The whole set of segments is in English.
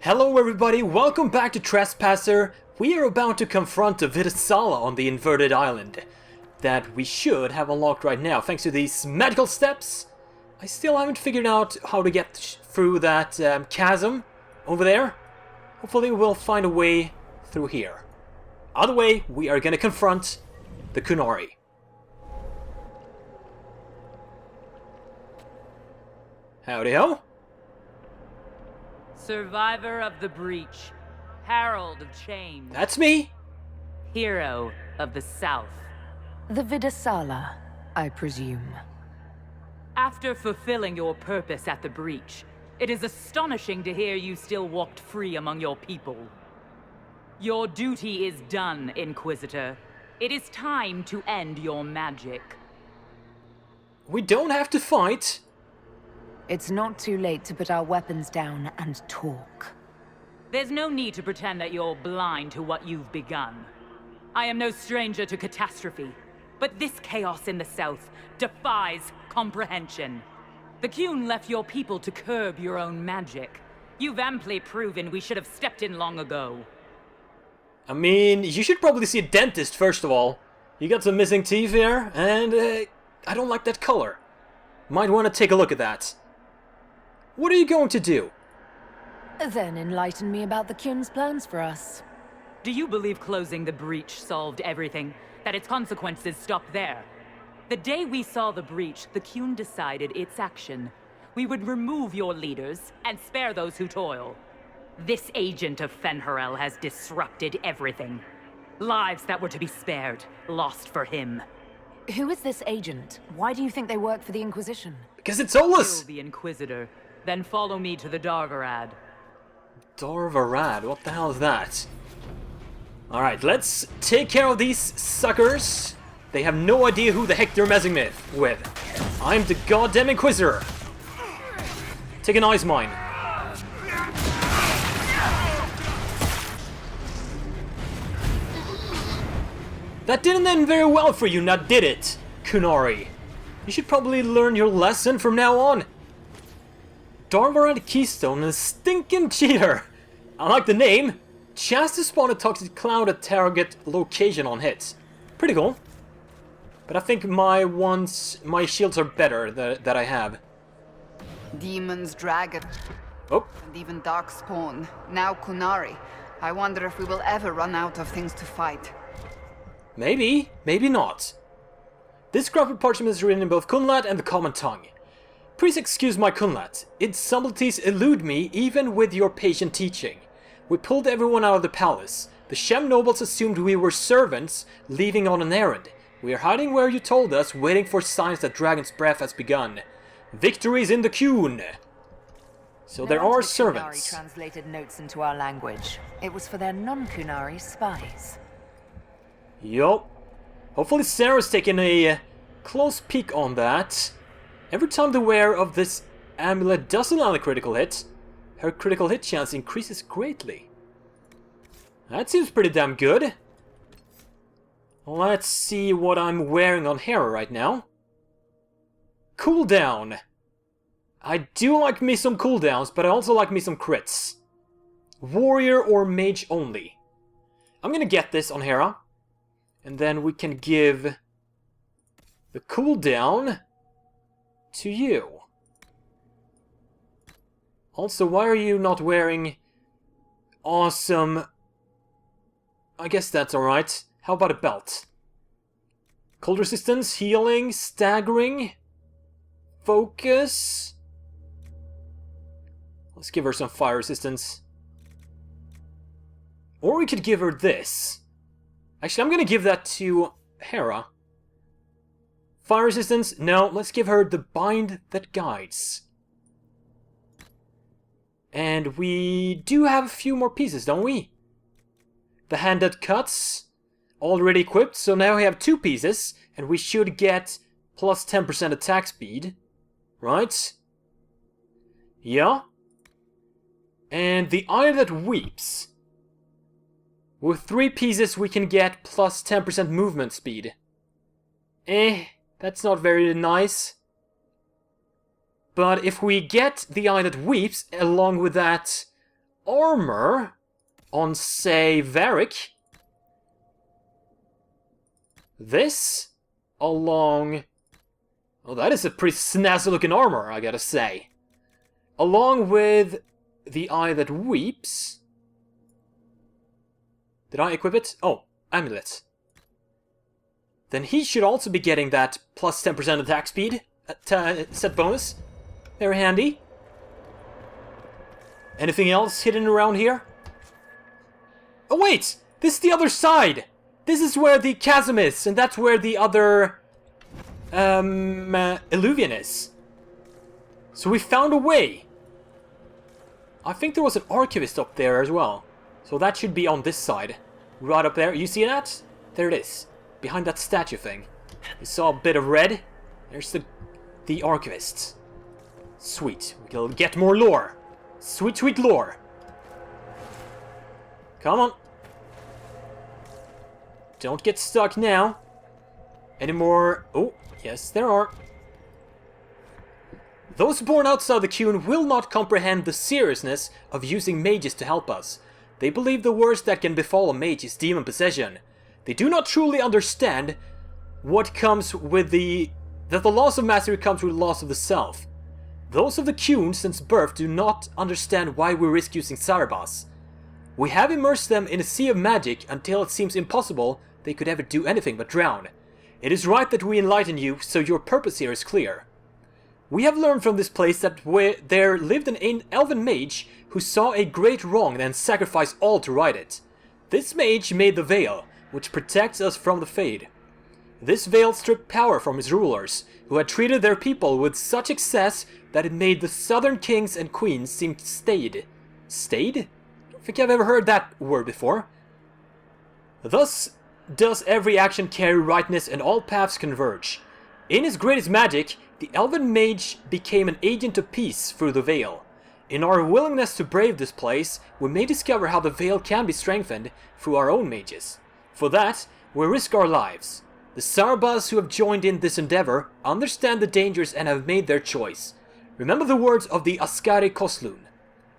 Hello everybody, welcome back to Trespasser. We are about to confront the Viddasala on the inverted island that we should have unlocked right now thanks to these magical steps. I still haven't figured out how to get through that chasm over there. Hopefully we'll find a way through here. Other way, we are going to confront the Qunari. Howdy ho. Survivor of the breach, Herald of Change. That's me. Hero of the South. The Viddasala, I presume. After fulfilling your purpose at the breach, it is astonishing to hear you still walked free among your people. Your duty is done, Inquisitor. It is time to end your magic. We don't have to fight. It's not too late to put our weapons down and talk. There's no need to pretend that you're blind to what you've begun. I am no stranger to catastrophe, but this chaos in the South defies comprehension. The Qun left your people to curb your own magic. You've amply proven we should have stepped in long ago. I mean, you should probably see a dentist first of all. You got some missing teeth here, and I don't like that color. Might want to take a look at that. What are you going to do? Then enlighten me about the Qun's plans for us. Do you believe closing the breach solved everything? That its consequences stopped there? The day we saw the breach, the Qun decided its action. We would remove your leaders and spare those who toil. This agent of Fen'Harel has disrupted everything. Lives that were to be spared, lost for him. Who is this agent? Why do you think they work for the Inquisition? Because it's Solas! Kill the Inquisitor, then follow me to the Darvarad. Darvarad? What the hell is that? Alright, let's take care of these suckers. They have no idea who the heck they're messing with. I'm the goddamn Inquisitor. Take an ice mine. That didn't end very well for you, now did it, Qunari? You should probably learn your lesson from now on. Darvarad Keystone is a stinking cheater. I like the name. Chance to spawn a toxic cloud at target location on hits. Pretty cool. But I think my shields are better that I have. Demons, dragon, Oh, and even darkspawn. Now Qunari. I wonder if we will ever run out of things to fight. maybe, maybe not. This crafted parchment is written in both Kunlat and the common tongue. Please excuse my Kunlat. Its subtleties elude me even with your patient teaching. We pulled everyone out of the palace. The Shem nobles assumed we were servants, leaving on an errand. We are hiding where you told us, waiting for signs that Dragon's breath has begun. Victory is in the Qun. So there are servants. Qunari translated notes into our language. It was for their non-Qunari spies. Yup. Hopefully Sarah's taking a close peek on that. Every time the wearer of this amulet doesn't land a critical hit, her critical hit chance increases greatly. That seems pretty damn good. Let's see what I'm wearing on Herah right now. Cooldown. I do like me some cooldowns, but I also like me some crits. Warrior or mage only. I'm gonna get this on Herah. And then we can give the cooldown to you. Also, why are you not wearing awesome... I guess that's alright. How about a belt? Cold resistance, healing, staggering, focus. Let's give her some fire resistance. Or we could give her this. Actually, I'm gonna give that to Herah. Fire resistance? No, let's give her the bind that guides. And we do have a few more pieces, don't we? The hand that cuts, already equipped, so now we have 2 pieces, and we should get plus 10% attack speed, right? Yeah. And the eye that weeps. With 3 pieces we can get plus 10% movement speed. That's not very nice. But if we get the eye that weeps, along with that armor on, say, Varric. This along... Oh, that is a pretty snazzy looking armor, I gotta say. Along with the Eye That Weeps. Did I equip it? Oh, amulet. Then he should also be getting that plus 10% attack speed set bonus. Very handy. Anything else hidden around here? Oh wait! This is the other side! This is where the chasm is, and that's where the other... eluvian is. So we found a way. I think there was an archivist up there as well. So that should be on this side. Right up there. You see that? There it is. Behind that statue thing. You saw a bit of red. There's the archivist. Sweet. We'll get more lore. Sweet, sweet lore. Come on. Don't get stuck now. Any more? Oh, yes, there are. Those born outside the Qun will not comprehend the seriousness of using mages to help us. They believe the worst that can befall a mage is demon possession. They do not truly understand what comes with that the loss of mastery comes with the loss of the self. Those of the Qun since birth do not understand why we risk using Sarabas. We have immersed them in a sea of magic until it seems impossible they could ever do anything but drown. It is right that we enlighten you, so your purpose here is clear. We have learned from this place that there lived an elven mage who saw a great wrong and sacrificed all to right it. This mage made the veil, which protects us from the Fade. This veil stripped power from his rulers, who had treated their people with such excess that it made the southern kings and queens seem staid. Staid? I don't think I've ever heard that word before. Thus does every action carry rightness and all paths converge. In his greatest magic, the elven mage became an agent of peace through the veil. In our willingness to brave this place, we may discover how the veil can be strengthened through our own mages. For that, we risk our lives. The Sarabas who have joined in this endeavor understand the dangers and have made their choice. Remember the words of the Askari Koslun.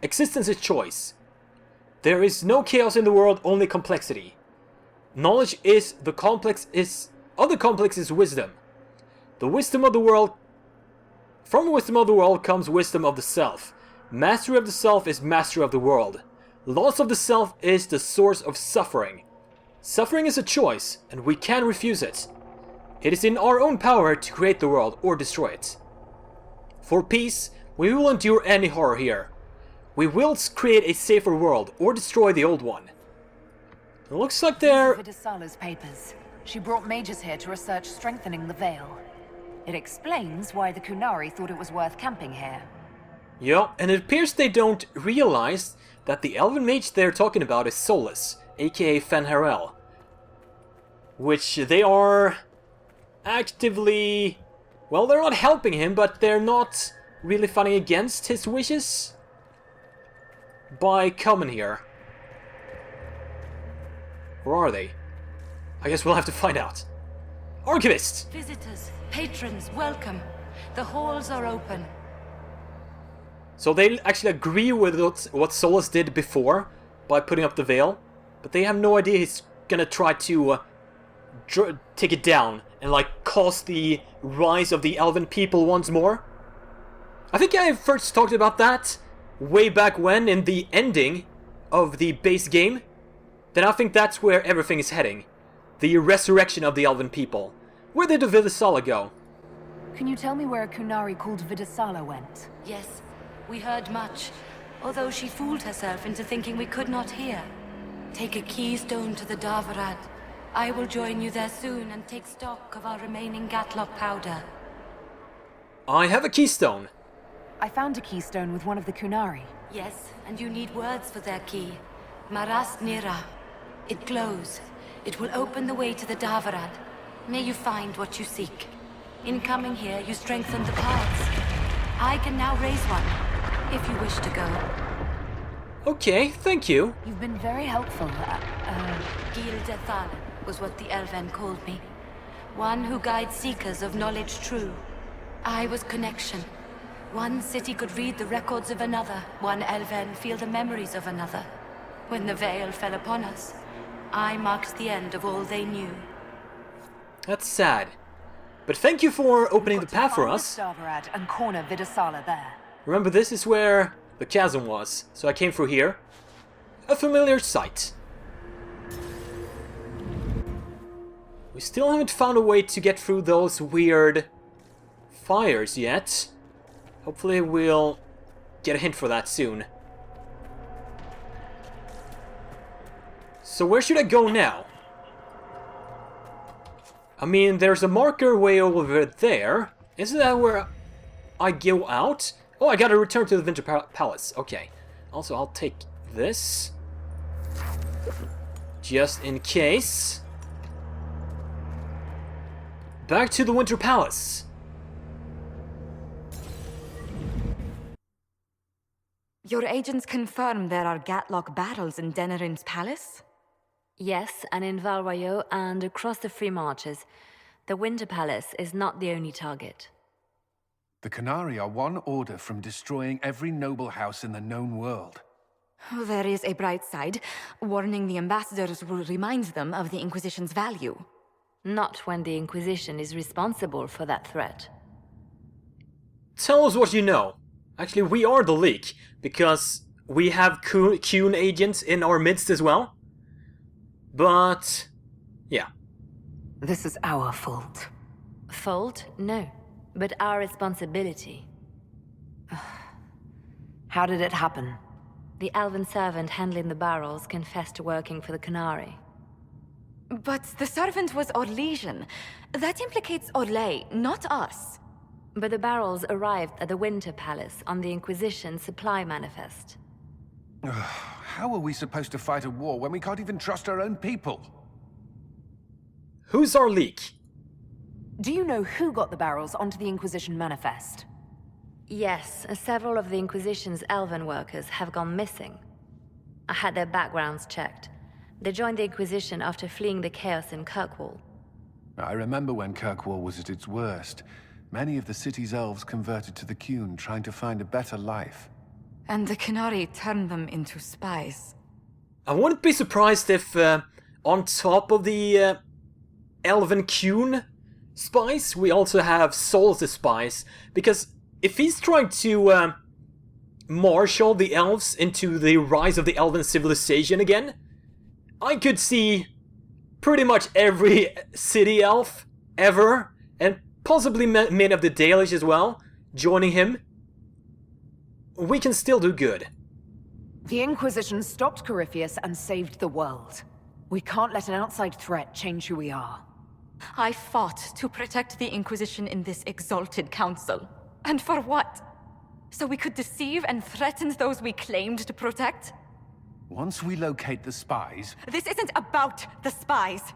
Existence is choice. There is no chaos in the world, only complexity. Knowledge is the complex is... Other complex is wisdom. The wisdom of the world... From the wisdom of the world comes wisdom of the self. Mastery of the self is mastery of the world. Loss of the self is the source of suffering. Suffering is a choice, and we can refuse it. It is in our own power to create the world or destroy it. For peace, we will endure any horror here. We will create a safer world or destroy the old one. It looks like they're... Viddasala's papers. She brought mages here to research strengthening the veil. It explains why the Qunari thought it was worth camping here. Yeah, and it appears they don't realize that the elven mage they're talking about is Solas, aka Fenharel. Which they are actively... Well, they're not helping him, but they're not really fighting against his wishes by coming here. Or are they? I guess we'll have to find out. Archivist! Visitors, patrons, welcome. The halls are open. So they actually agree with what Solas did before by putting up the veil, but they have no idea he's gonna try to take it down and like cause the rise of the elven people once more. I think I first talked about that way back when in the ending of the base game. Then I think that's where everything is heading. The resurrection of the elven people. Where did the Viddasala go? Can you tell me where a Qunari called Viddasala went? Yes, we heard much, although she fooled herself into thinking we could not hear. Take a keystone to the Davarad. I will join you there soon and take stock of our remaining Gatlock powder. I have a keystone. I found a keystone with one of the Qunari. Yes, and you need words for their key. Maras Nira. It glows. It will open the way to the Davarad. May you find what you seek. In coming here, you strengthen the paths. I can now raise one, if you wish to go. Okay, thank you. You've been very helpful. Gildethal was what the Elven called me. One who guides seekers of knowledge true. I was connection. One city could read the records of another, one elven feel the memories of another. When the veil fell upon us, I marked the end of all they knew. That's sad. But thank you for opening the path for us. Davarad and corner Viddasala there. Remember, this is where the chasm was, so I came through here. A familiar sight. We still haven't found a way to get through those weird fires yet. Hopefully we'll get a hint for that soon. So where should I go now? I mean, there's a marker way over there. Isn't that where I go out? Oh, I gotta return to the Winter Palace. Okay. Also, I'll take this. Just in case. Back to the Winter Palace. Your agents confirm there are Gatlock battles in Denerim's palace? Yes, and in Val Royeaux and across the Free Marches. The Winter Palace is not the only target. The Qunari are one order from destroying every noble house in the known world. There is a bright side. Warning the ambassadors will remind them of the Inquisition's value. Not when the Inquisition is responsible for that threat. Tell us what you know. Actually, we are the Leak, because we have Qun agents in our midst as well. But, yeah. This is our fault. Fault? No. But our responsibility. How did it happen? The elven servant handling the barrels confessed to working for the Qunari. But the servant was Orlesian. That implicates Orlais, not us. But the barrels arrived at the Winter Palace on the Inquisition supply manifest. How are we supposed to fight a war when we can't even trust our own people? Who's our Leak? Do you know who got the barrels onto the Inquisition manifest? Yes, several of the Inquisition's elven workers have gone missing. I had their backgrounds checked. They joined the Inquisition after fleeing the chaos in Kirkwall. I remember when Kirkwall was at its worst. Many of the city's elves converted to the Qun, trying to find a better life. And the Qunari turned them into spies. I wouldn't be surprised if, on top of the elven Qun spies, we also have Solas' spies. Because if he's trying to marshal the elves into the rise of the elven civilization again, I could see pretty much every city elf ever, and possibly many of the Dalish as well, joining him. We can still do good. The Inquisition stopped Corypheus and saved the world. We can't let an outside threat change who we are. I fought to protect the Inquisition in this exalted council. And for what? So we could deceive and threaten those we claimed to protect? Once we locate the spies... This isn't about the spies.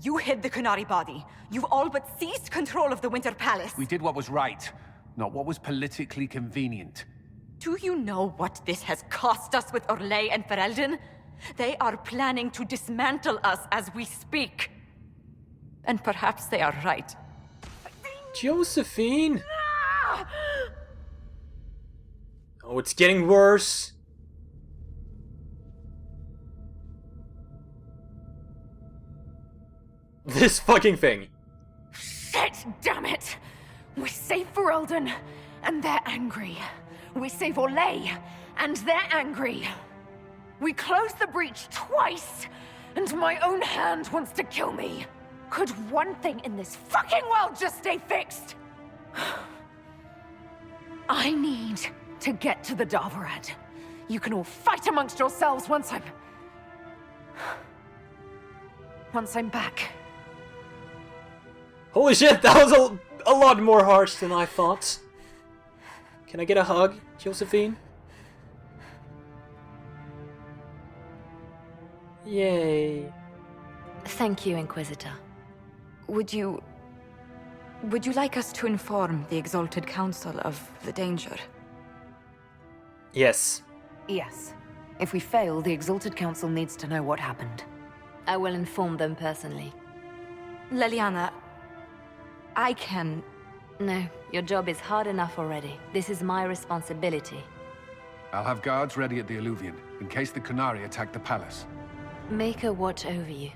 You hid the Qunari body. You've all but seized control of the Winter Palace. We did what was right, not what was politically convenient. Do you know what this has cost us with Orlais and Ferelden? They are planning to dismantle us as we speak. And perhaps they are right. Josephine! Oh, it's getting worse. This fucking thing. Shit, damn it! We save Ferelden, and they're angry. We save Orlais, and they're angry. We close the breach twice, and my own hand wants to kill me. Could one thing in this fucking world just stay fixed? I need to get to the Davarad. You can all fight amongst yourselves once I'm back. Holy shit, that was a lot more harsh than I thought. Can I get a hug, Josephine? Yay. Thank you, Inquisitor. Would you like us to inform the Exalted Council of the danger? Yes. Yes. If we fail, the Exalted Council needs to know what happened. I will inform them personally. Leliana, I can No, your job is hard enough already. This is my responsibility. I'll have guards ready at the eluvian, in case the Qunari attack the palace. Make her watch over you.